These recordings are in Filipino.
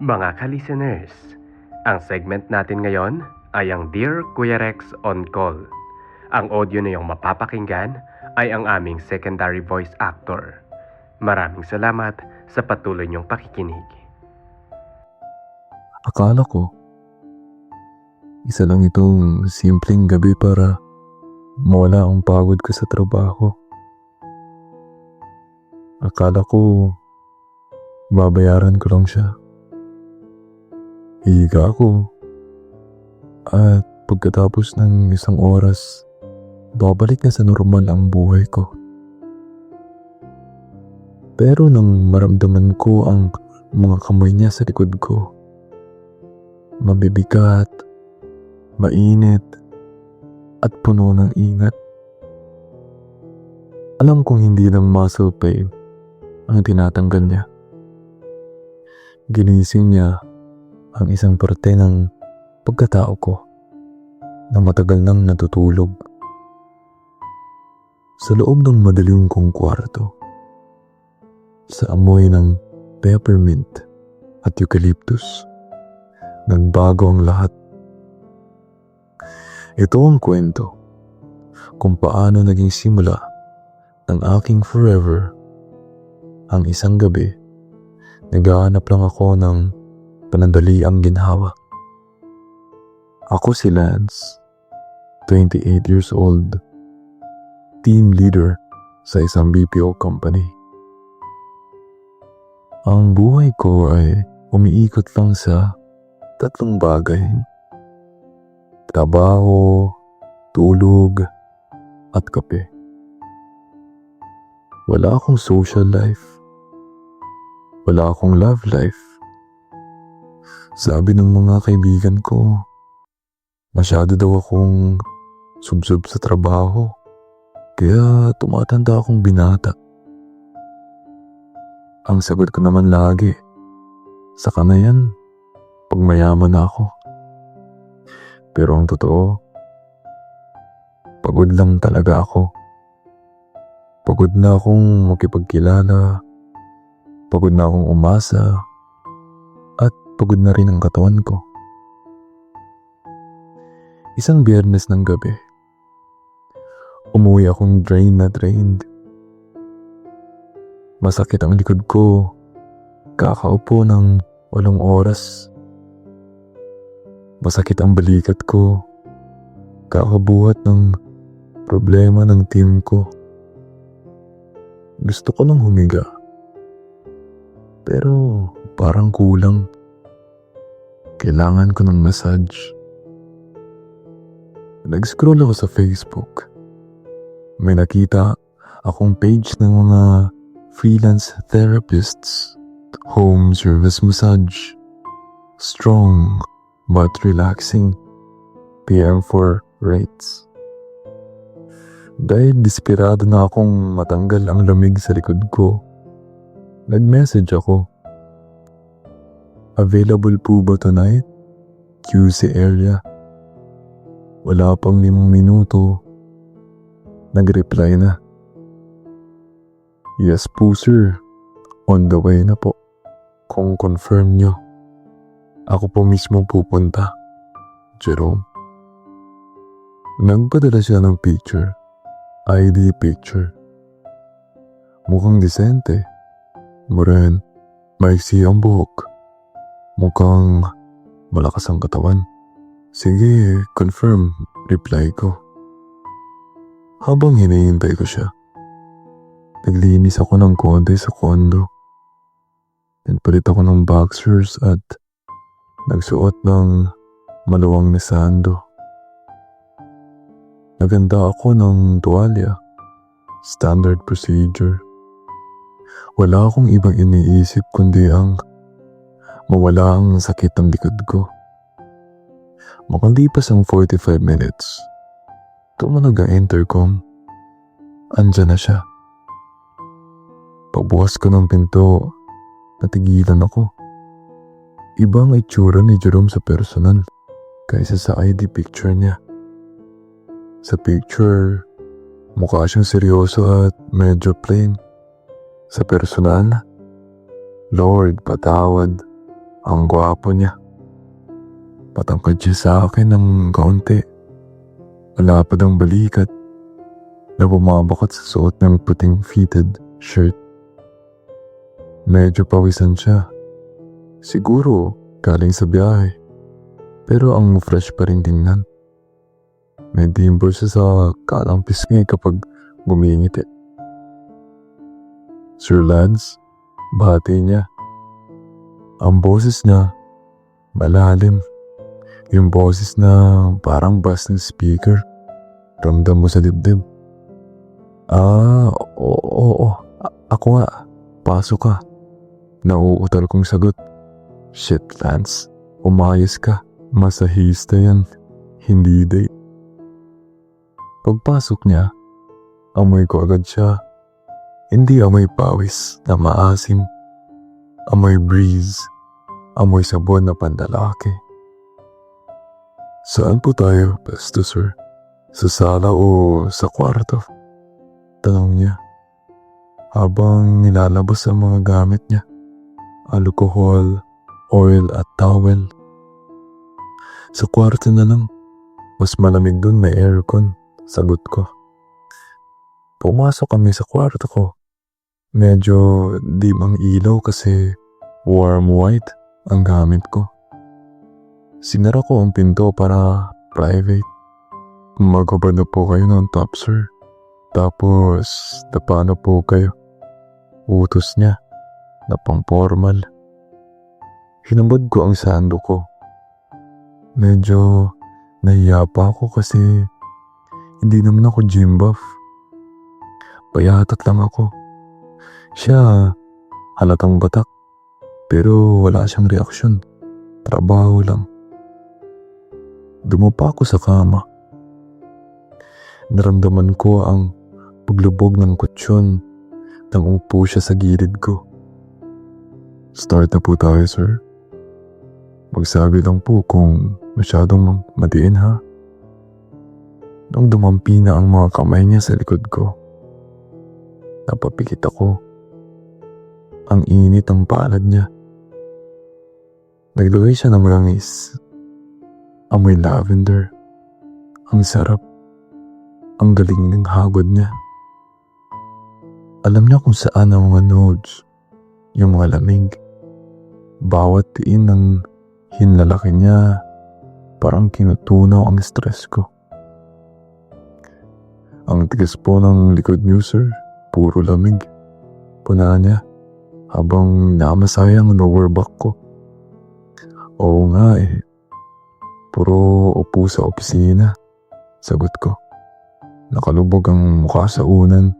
Mga ka-listeners, ang segment natin ngayon ay ang Dear Kuya Rex on Call. Ang audio na yung mapapakinggan ay ang aming secondary voice actor. Maraming salamat sa patuloy niyong pakikinig. Akala ko, isa lang itong simpleng gabi para mawala ang pagod ko sa trabaho. Akala ko, babayaran ko lang siya. Hihiga ako, at pagkatapos ng isang oras, babalik na sa normal ang buhay ko. Pero nang maramdaman ko ang mga kamay niya sa likod ko, mabibigat, mainit, at puno ng ingat. Alam kong hindi lang muscle pain ang tinatanggal niya. Ginising niya ang isang parte ng pagkatao ko na matagal nang natutulog. Sa loob ng madilim kong kwarto, sa amoy ng peppermint at eucalyptus, nagbago ang lahat. Ito ang kwento kung paano naging simula ng aking forever. Ang isang gabi, naghahanap lang ako ng panandaliang ginhawa. Ako si Lance, 28 years old, team leader sa isang BPO company. Ang buhay ko ay umiikot lang sa tatlong bagay: trabaho, tulog, at kape. Wala akong social life. Wala akong love life. Sabi ng mga kaibigan ko, masyado daw akong subsob sa trabaho, kaya tumatanda akong binata. Ang sagot ko naman lagi, saka na yan, pag mayaman na ako. Pero ang totoo, pagod lang talaga ako. Pagod na akong makipagkilala, pagod na akong umasa, at pagod na rin ang katawan ko. Isang Biyernes ng gabi, umuwi akong drained na drained. Masakit ang likod ko, kakaupo ng 8 oras. Masakit ang balikat ko, kakabuhat ng problema ng team ko. Gusto ko nang humiga, pero parang kulang. Kailangan ko ng massage. Nag-scroll ako sa Facebook. May nakita akong page ng mga freelance therapists, home service massage, strong but relaxing, PM4 rates. Dahil desperado na akong matanggal ang lamig sa likod ko, nag-message ako. Available po ba tonight? QC area. Wala pang 5 minuto, nag-reply na. Yes po sir, on the way na po. Kung confirm nyo, ako po mismo pupunta. Jerome. Nagpadala siya ng picture, ID picture. Mukhang disente, moren, maiksi ang buhok. Mukhang malakas ang katawan. Sige, confirm, reply ko. Habang hinihintay ko siya, naglinis ako ng konti sa kondo. Nagpalit ako ng boxers at nagsuot ng maluwang na sando. Naganda ako ng tuwalya. Standard procedure. Wala akong ibang iniisip kundi ang mawala ang sakit ng likod ko. Makalipas ang 45 minutes, tumunog ang intercom. Andyan na siya. Pagbukas ko ng pinto, natigilan ako. Ibang itsura ni Jerome sa personal kaysa sa ID picture niya. Sa picture, mukha siyang seryoso at medyo plain. Sa personal, Lord, patawad. Ang gwapo niya. Patangkad siya sa akin ng kaunti. Malapad ang balikat na bumabakot sa suot ng puting fitted shirt. Medyo pawisan siya. Siguro galing sa biyahe. Pero ang fresh pa rin tingnan. May dimple siya sa kalang pisngi kapag bumingiti. Sir Lance, bati niya. Ang boses niya, malalim. Yung boses na parang bass ng speaker. Ramdam mo sa dibdib. Oo. Ako nga. Pasok ka. Nauutal kong sagot. Shit, Lance. Umayos ka. Masahista yan. Hindi date. Pagpasok niya, amoy ko agad siya. Hindi amoy pawis na maasim. Amoy breeze. Amoy sabon na pandalaki. Saan po tayo, Pesto sir? Sa sala o sa kwarto? Tanong niya. Habang nilalabas ang mga gamit niya. Alcohol, oil at towel. Sa kwarto na lang. Mas malamig dun, may aircon. Sagot ko. Pumasok kami sa kwarto ko. Medyo dim ang ilaw kasi warm white ang gamit ko. Sinara ko ang pinto para private. Magkabano po kayo ng top, sir. Tapos, paano po kayo? Utos niya na pang formal. Hinambad ko ang sando ko. Medyo nahiya pa ako kasi hindi naman ako gym buff. Payatot lang ako. Siya, halatang batak. Pero wala siyang reaksyon. Trabaho lang. Dumapa ako sa kama. Naramdaman ko ang paglubog ng kutsyon nang upo siya sa gilid ko. Start na po tayo, sir. Magsabi lang po kung masyadong madiin, ha? Nung dumampi na ang mga kamay niya sa likod ko, napapikit ako. Ang init ang palad niya. Naglagay siya ng langis. Amoy lavender. Ang sarap. Ang galing ng hagod niya. Alam niya kung saan ang mga nodes. Yung mga lamig. Bawat tiin ng hinlalaki niya parang kinutunaw ang stress ko. Ang tigas po ng likod niyo, sir. Puro lamig. Puna niya habang namasaya ang lower back ko. Oo nga eh. Puro upo sa opisina. Sagot ko. Nakalubog ang mukha sa unan.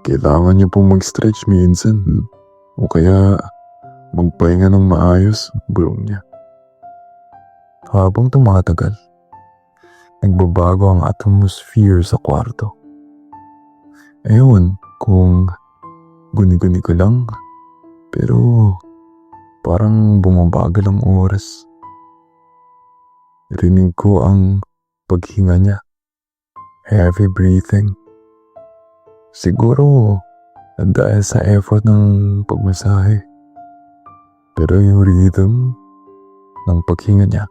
Kailangan niyo pong mag-stretch minsan. O kaya magpahinga ng maayos, bulong niya. Habang tumatagal, nagbabago ang atmosphere sa kwarto. Ewan kung guni-guni ko lang, pero parang bumabagal ang oras. Rinig ko ang paghinga niya. Heavy breathing. Siguro dahil sa effort ng pagmasahe. Pero yung rhythm ng paghinga niya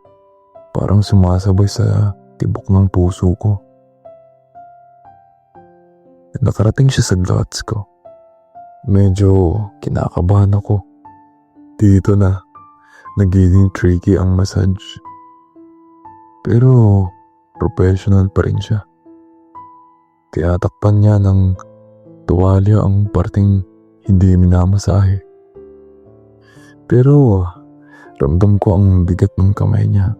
parang sumasabay sa tibok ng puso ko. Nakarating siya sa glutes ko. Medyo kinakabahan ako. Dito na nagiging tricky ang massage. Pero professional pa rin siya. Tinatakpan niya ng tuwalya ang parting hindi minamasahe. Pero ramdam ko ang bigat ng kamay niya.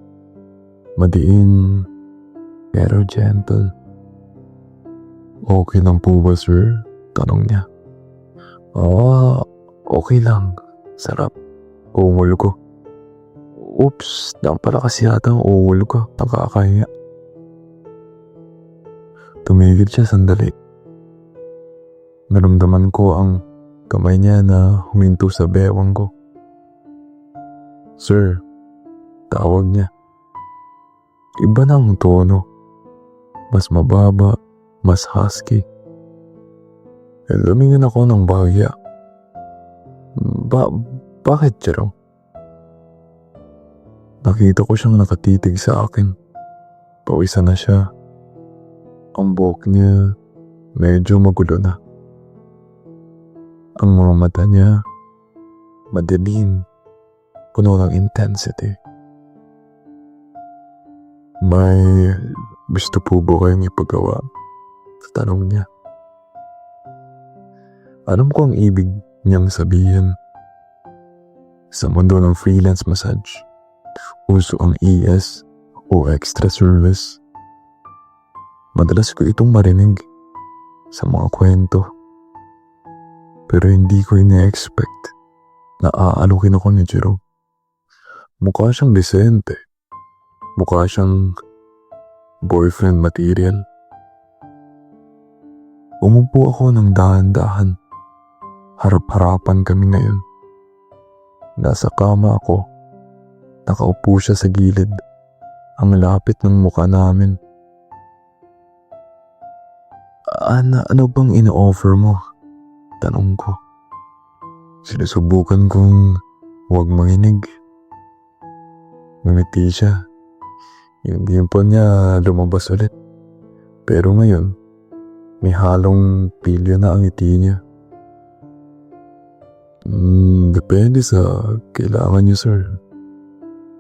Madiin pero gentle. Okay lang po ba, sir? Tanong niya. Okay lang. Sarap. Ungol ko. Oops, dang pala kasi yata ang ungol ko. Nakakahiya. Tumigil siya sandali. Naramdaman ko ang kamay niya na huminto sa bewang ko. Sir, tawag niya. Iba na ang tono. Mas mababa, mas husky. Lumingan ako ng bahagya. Bakit, Jerome? Nakita ko siyang nakatitig sa akin. Pawisan na siya. Ang buhok niya medyo magulo na. Ang mga mata niya madilim, puno ng intensity. May gusto po ba kayong ipagawa? Sa tanong niya. Alam ko ang ibig niyang sabihin. Sa mundo ng freelance massage, uso ang ES o extra service. Madalas ko itong marinig sa mga kwento. Pero hindi ko ina-expect na aalukin ako ni Jerome. Mukha siyang disente. Mukha siyang boyfriend material. Umupo ako ng dahan-dahan. Harap-harapan kami ngayon. Nasa kama ako. Nakaupo siya sa gilid. Ang lapit ng mukha namin. Ano bang ino-offer mo? Tanong ko. Sinusubukan kong huwag manginig. Ngumiti siya. Yung dimple niya lumabas ulit. Pero ngayon, may halong pilyo na ang ngiti niya. Depende sa kailangan niyo, sir.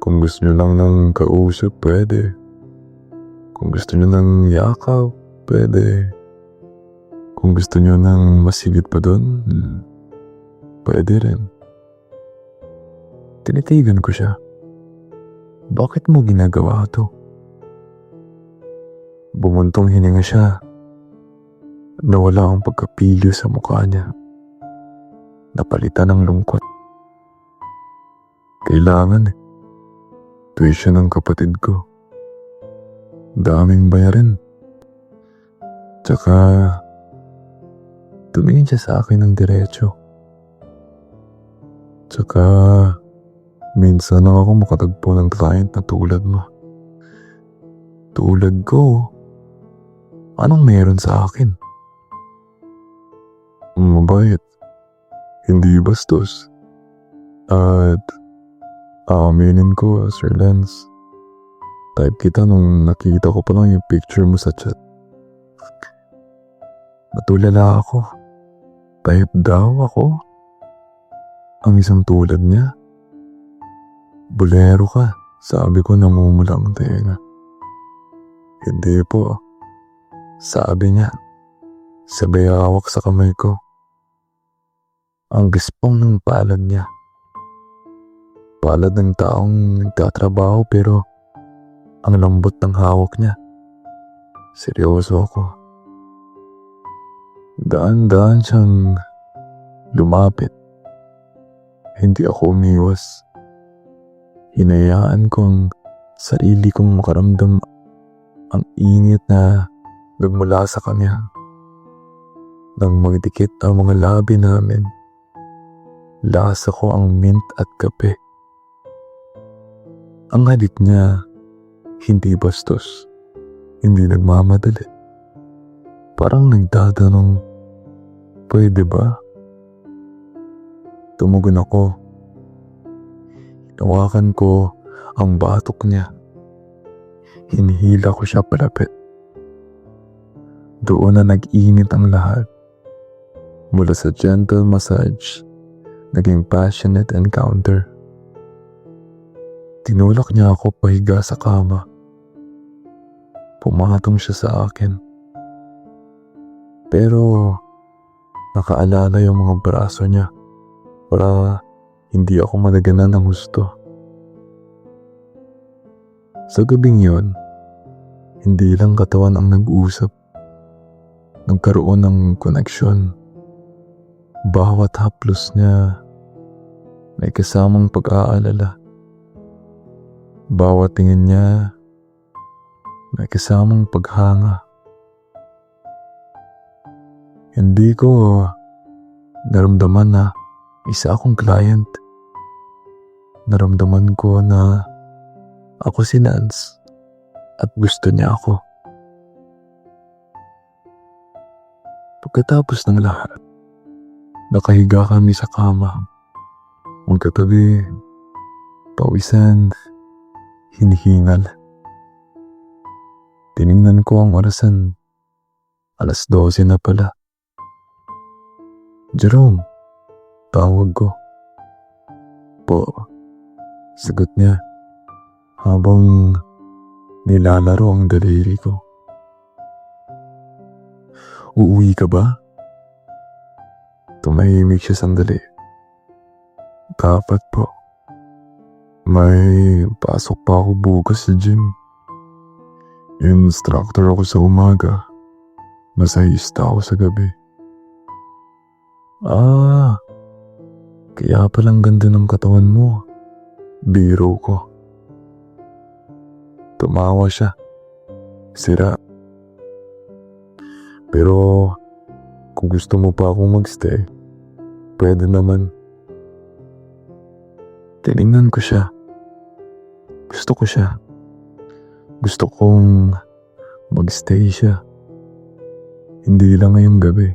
Kung gusto niyo lang ng kausap, pwede. Kung gusto niyo ng yakap, pwede. Kung gusto niyo ng masigit pa doon, pwede rin. Tinitigan ko siya. Bakit mo ginagawa to? Bumuntong hininga siya. Nawala ang pagkapilyo sa mukha niya. Napalitan ng lungkot. Kailangan eh. Tuition ng kapatid ko. Daming bayarin. Tsaka, tumingin siya sa akin ng diretso. Tsaka, minsan lang ako makatagpo ng client na tulad mo. Tulad ko? Anong meron sa akin? Mabait. Hindi bastos. At aaminin ko, Sir Lance, type kita nung nakita ko pa lang yung picture mo sa chat. Natulala ako. Type daw ako? Ang isang tulad niya? Bolero ka, sabi ko namumula ang tenga. Hindi po. Sabi niya, sabay hawak sa kamay ko. Ang gispong ng palad niya. Palad ng taong nagtatrabaho pero ang lambot ng hawak niya. Seryoso ako. Daan-daan siyang lumapit. Hindi ako umiwas. Hinayaan ko ang sarili kong makaramdam ang init na nagmula sa kanya. Nang magdikit ang mga labi namin, lasa ko ang mint at kape. Ang halik niya, hindi bastos, hindi nagmamadali. Parang nagtatanong, pwede ba? Tumugon ako. Hinawakan ko ang batok niya. Hinihila ko siya palapit. Doon na nag-init ang lahat. Mula sa gentle massage, naging passionate encounter. Tinulak niya ako pahiga sa kama. Pumatong siya sa akin. Pero nakaalala yung mga braso niya para hindi ako madaganan ng husto. Sa gabing yon, hindi lang katawan ang nag-uusap. Nagkaroon ng koneksyon. Bawat haplos niya may kasamang pag-aalala. Bawat tingin niya may kasamang paghanga. Hindi ko naramdaman na isa akong client. Naramdaman ko na ako si Nance at gusto niya ako. Pagkatapos ng lahat, nakahiga kami sa kama. Magkatabi, pawisan, hinihingal. Tiningnan ko ang orasan. 12:00 na pala. Jerome, tawag ko. Po, sagot niya habang nilalaro ang daliri ko. Uuwi ka ba? Tumahimik siya sandali. Dapat po. May pasok pa ako bukas sa gym. Instructor ako sa umaga. Masahista ako sa gabi. Kaya palang ganda ng katawan mo. Biro ko. Tumawa siya. Sira. Pero kung gusto mo pa akong magstay, pwede naman. Tinignan ko siya. Gusto ko siya. Gusto kong magstay siya. Hindi lang ngayong gabi.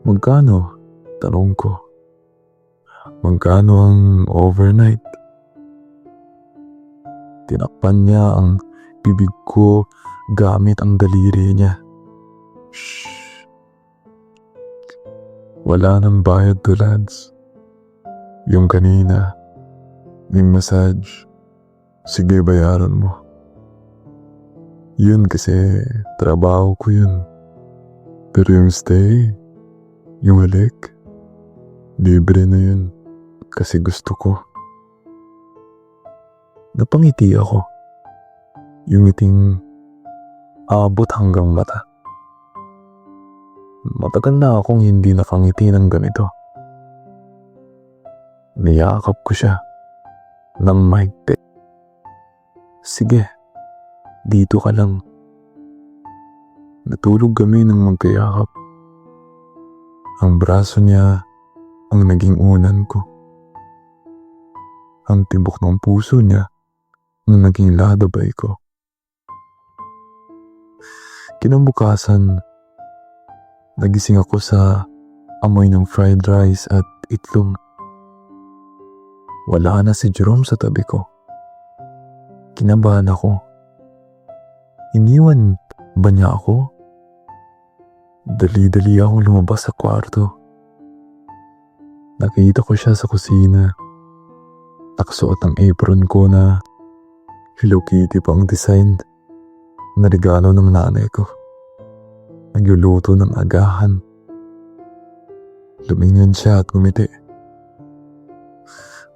Magkano? Tanong ko. Magkano ang overnight? Tinakpan niya ang bibig ko gamit ang daliri niya. Shh. Wala nang bayad to, lads. Yung kanina, yung massage, sige bayaran mo. Yun kasi trabaho ko yun. Pero yung stay, yung halik, libre na yun kasi gusto ko. Napangiti ako. Yung ngiting abot hanggang mata. Matagal na akong hindi nakangiti ng ganito. Niyakap ko siya ng mahigpit. Sige, dito ka lang. Natulog kami ng magkayakap. Ang braso niya ang naging unan ko. Ang tibok ng puso niya ang naging ladabay ko. Kinabukasan, nagising ako sa amoy ng fried rice at itlog. Wala na si Jerome sa tabi ko. Kinabahan ako. Iniwan ba niya ako? Dali-dali akong lumabas sa kwarto. Nakita ko siya sa kusina. Nakasuot ang apron ko na Hello Kitty pang design na regalo ng nanay ko. Nagluluto ng agahan. Lumingon siya at ngumiti.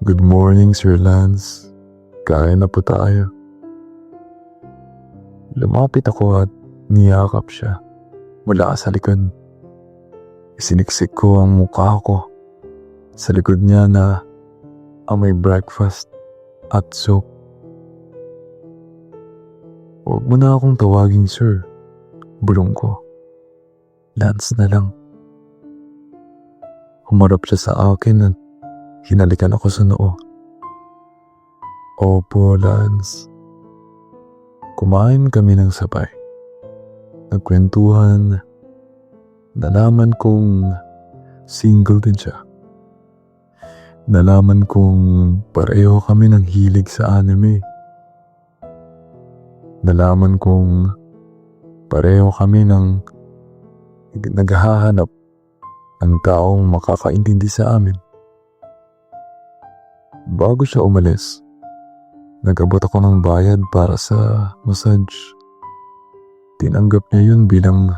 Good morning, Sir Lance. Kain na po tayo. Lumapit ako at niyakap siya mula sa likod. Isiniksik ko ang mukha ko sa likod niya na amoy breakfast at soup. Huwag mo na akong tawaging sir. Bulong ko. Lance na lang. Humarap siya sa akin at hinalikan ako sa noo. Opo, Lance. Kumain kami ng sabay. Nagkwentuhan. Nalaman kong single din siya. Nalaman kong pareho kami ng hilig sa anime. Nalaman kong pareho kami ng naghahanap ng taong makakaintindi sa amin. Bago siya umalis, nag-abot ako ng bayad para sa massage. Tinanggap niya yun bilang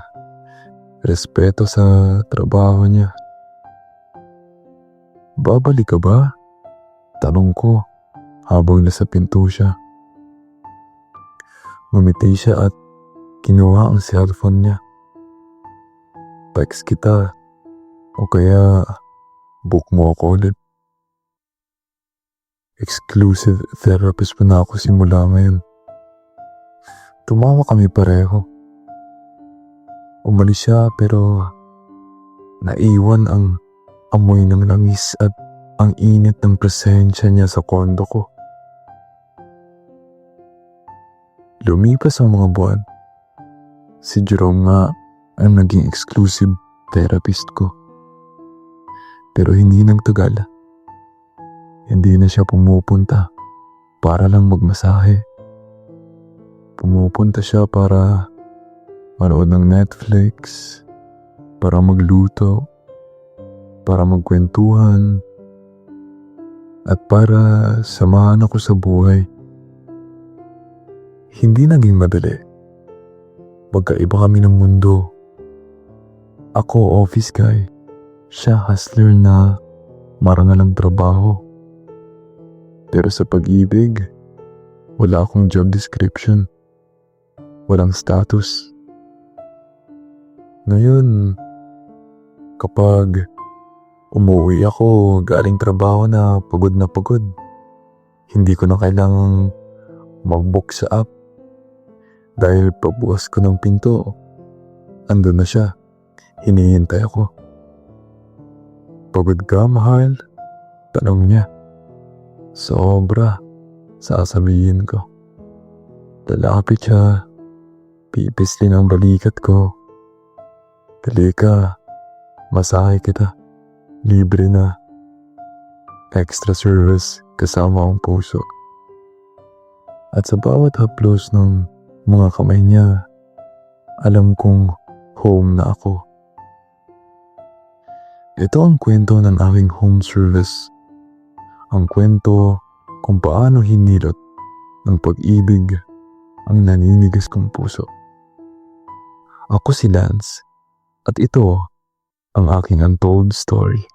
respeto sa trabaho niya. Babalik ka ba? Tanong ko habang nasa pinto siya. Ngumiti siya at kinuha ang cellphone niya. Text kita o kaya book mo ako ulit. Exclusive therapist pa na ako simula ngayon. Tumawa kami pareho. Umalis siya pero naiwan ang amoy ng langis at ang init ng presensya niya sa kondo ko. Lumipas ang mga buwan. Si Jerome nga ang naging exclusive therapist ko. Pero hindi nagtagal. Hindi na siya pumupunta para lang magmasahe. Pumupunta siya para manood ng Netflix, para magluto, para magkwentuhan, at para samahan ako sa buhay. Hindi naging madali. Magkaiba kami ng mundo. Ako office guy, siya hustler na marangal ang trabaho. Pero sa pag-ibig, wala akong job description. Walang status. Ngayon, kapag umuwi ako galing trabaho na pagod, hindi ko na kailangang mag-book sa app. Dahil pagbukas ko ng pinto, andun na siya. Hinihintay ako. Pagod ka, mahal? Tanong niya. Sobra, sasabihin ko. Lalapit siya. Pipislin ang balikat ko. Dali ka, masahe kita. Libre na. Extra service kasama ang puso. At sa bawat haplos ng mga kamay niya, alam kong home na ako. Ito ang kwento ng aking home service. Ang kwento kung paano hinilot ng pag-ibig ang naninigas kong puso. Ako si Lance at ito ang aking untold story.